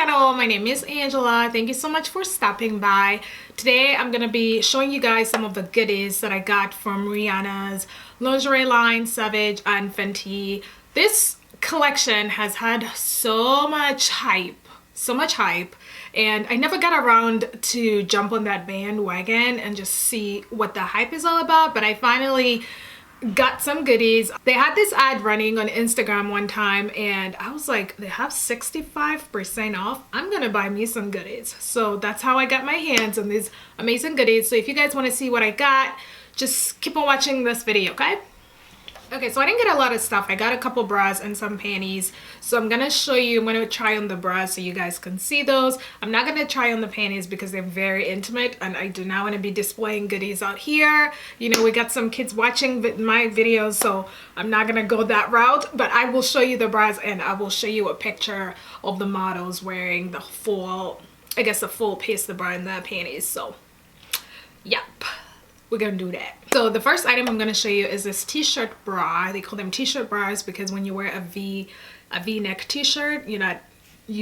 channel. My name is Angela. Thank you so much for stopping by. Today I'm gonna be showing you guys some of the goodies that I got from Rihanna's lingerie line, Savage, and Fenty. This collection has had so much hype, and I never got around to jump on that bandwagon and just see what the hype is all about, but I finally got some goodies. They had this ad running on Instagram one time and I was like, they have 65% off. I'm gonna buy me some goodies. So that's how I got my hands on these amazing goodies. So if you guys want to see what I got, just keep on watching this video, okay? Okay, so I didn't get a lot of stuff. I got a couple bras and some panties. So I'm gonna show you, I'm gonna try on the bras so you guys can see those. I'm not gonna try on the panties because they're very intimate and I do not want to be displaying goodies out here. You know, we got some kids watching my videos, so I'm not gonna go that route, but I will show you the bras and I will show you a picture of the models wearing the full, I guess the full piece, the bra and the panties. So, yep. We're gonna do that. So the first item I'm gonna show you is this t-shirt bra. They call them t-shirt bras because when you wear a v-neck t-shirt, you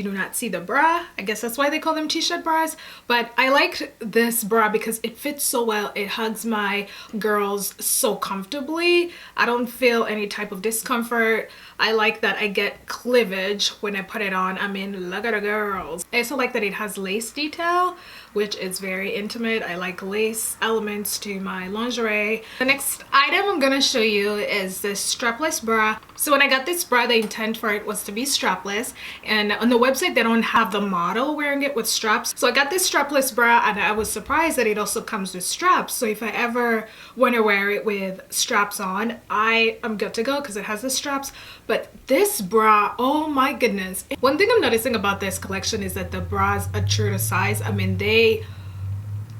do not see the bra. I guess that's why they call them t-shirt bras. But I like this bra because it fits so well. It hugs my girls so comfortably. I don't feel any type of discomfort. I like that I get cleavage when I put it on. I mean, look at the girls. I also like that it has lace detail, which is very intimate. I like lace elements to my lingerie. The next item I'm gonna show you is this strapless bra. So when I got this bra, the intent for it was to be strapless, and on the website they don't have the model wearing it with straps. So I got this strapless bra and I was surprised that it also comes with straps. So if I ever want to wear it with straps on, I am good to go because it has the straps. But this bra, oh my goodness. One thing I'm noticing about this collection is that the bras are true to size. I mean, they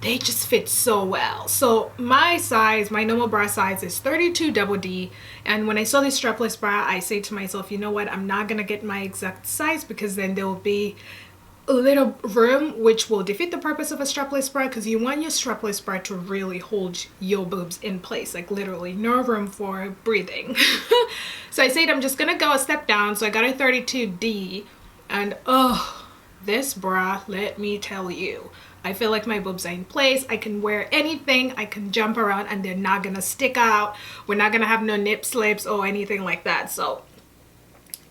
just fit so well. So my size, my normal bra size is 32 double D, and when I saw this strapless bra, I say to myself, you know what, I'm not gonna get my exact size because then there will be a little room, which will defeat the purpose of a strapless bra, because you want your strapless bra to really hold your boobs in place, like literally no room for breathing. So I said I'm just gonna go a step down, so I got a 32D, and oh, this bra, let me tell you, I feel like my boobs are in place. I can wear anything, I can jump around and they're not gonna stick out. We're not gonna have no nip slips or anything like that. So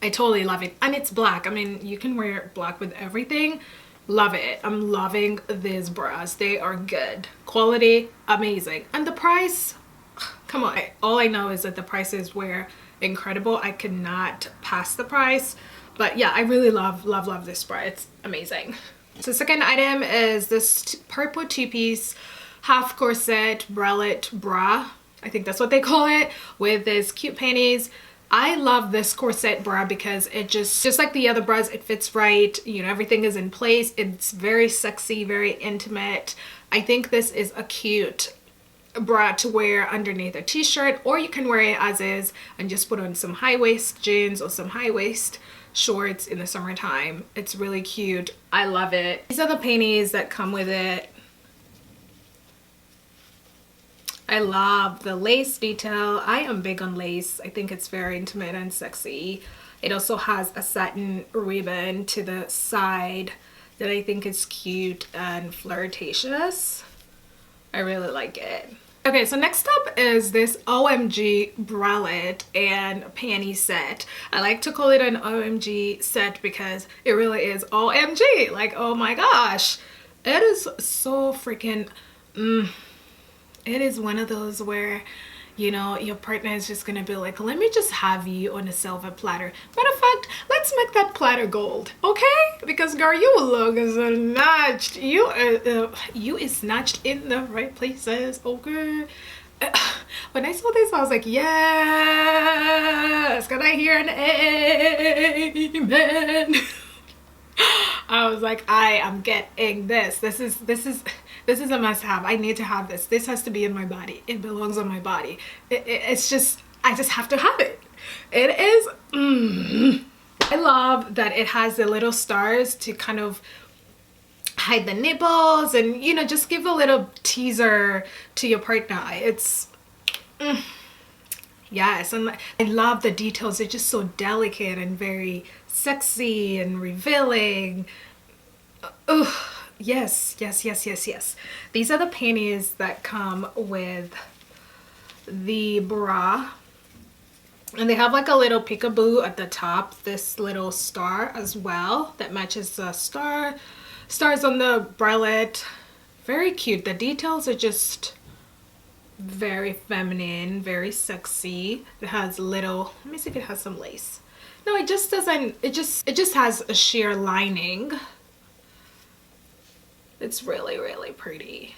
I totally love it. And it's black. I mean, you can wear black with everything. Love it. I'm loving these bras. They are good. Quality, amazing. And the price, come on. All I know is that the prices were incredible. I cannot pass the price. But yeah, I really love this bra. It's amazing. So the second item is this purple two-piece half corset bralette bra. I think that's what they call it, with this cute panties. I love this corset bra because it just like the other bras, it fits right. You know, everything is in place. It's very sexy, very intimate. I think this is a cute bra to wear underneath a t-shirt, or you can wear it as is and just put on some high-waist jeans or some high-waist shorts in the summertime. It's really cute. I love it. These are the panties that come with it. I love the lace detail. I am big on lace. I think it's very intimate and sexy. It also has a satin ribbon to the side that I think is cute and flirtatious. I really like it. Okay, so next up is this OMG bralette and panty set. I like to call it an OMG set because it really is OMG. Like, oh my gosh. It is so freaking, it is one of those where, you know, your partner is just gonna be like, let me just have you on a silver platter. Matter of fact, let's make that platter gold, okay? Because girl, you look snatched. You is snatched in the right places, okay? When I saw this, I was like, yes, can I hear an amen? I was like, I am getting this. This is a must-have. I need to have this. This has to be in my body. It belongs on my body. It's just, I just have to have it. It is, I love that it has the little stars to kind of hide the nipples and, you know, just give a little teaser to your partner. It's, yes, and I love the details. They're just so delicate and very sexy and revealing. Oh, yes, yes, yes, yes, yes. These are the panties that come with the bra. And they have like a little peekaboo at the top, this little star as well that matches the stars on the bralette. Very cute. The details are just very feminine, very sexy. It has little, let me see if it has some lace. No, it just doesn't, it just has a sheer lining. It's really, really pretty.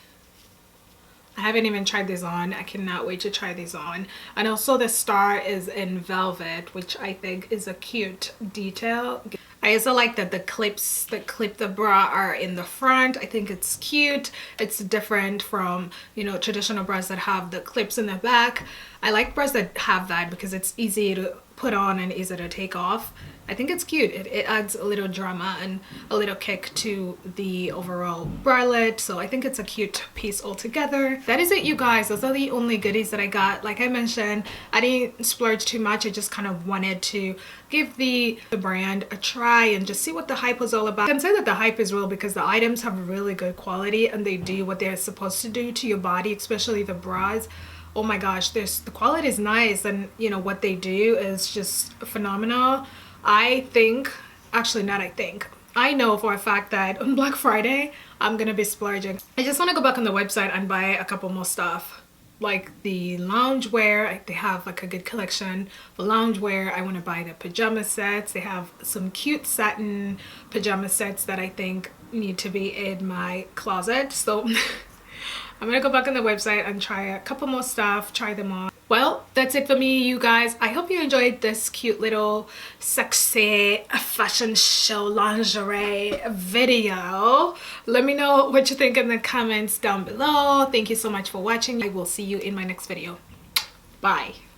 I haven't even tried these on. I cannot wait to try these on. And also the star is in velvet, which I think is a cute detail. I also like that the clips that clip the bra are in the front. I think it's cute. It's different from, you know, traditional bras that have the clips in the back. I like bras that have that because it's easy to put on and easy to take off. I think it's cute. It adds a little drama and a little kick to the overall bralette. So I think it's a cute piece altogether. That is it, you guys. Those are the only goodies that I got. Like I mentioned, I didn't splurge too much. I just kind of wanted to give the brand a try and just see what the hype was all about. I can say that the hype is real because the items have really good quality and they do what they're supposed to do to your body, especially the bras. Oh my gosh, the quality is nice, and you know what they do is just phenomenal. I think, actually not I think, I know for a fact that on Black Friday I'm gonna be splurging. I just want to go back on the website and buy a couple more stuff, like the loungewear. They have like a good collection for loungewear. I want to buy the pajama sets. They have some cute satin pajama sets that I think need to be in my closet. So I'm gonna go back on the website and try a couple more stuff, try them on. Well, that's it for me, you guys. I hope you enjoyed this cute little sexy fashion show lingerie video. Let me know what you think in the comments down below. Thank you so much for watching. I will see you in my next video. Bye.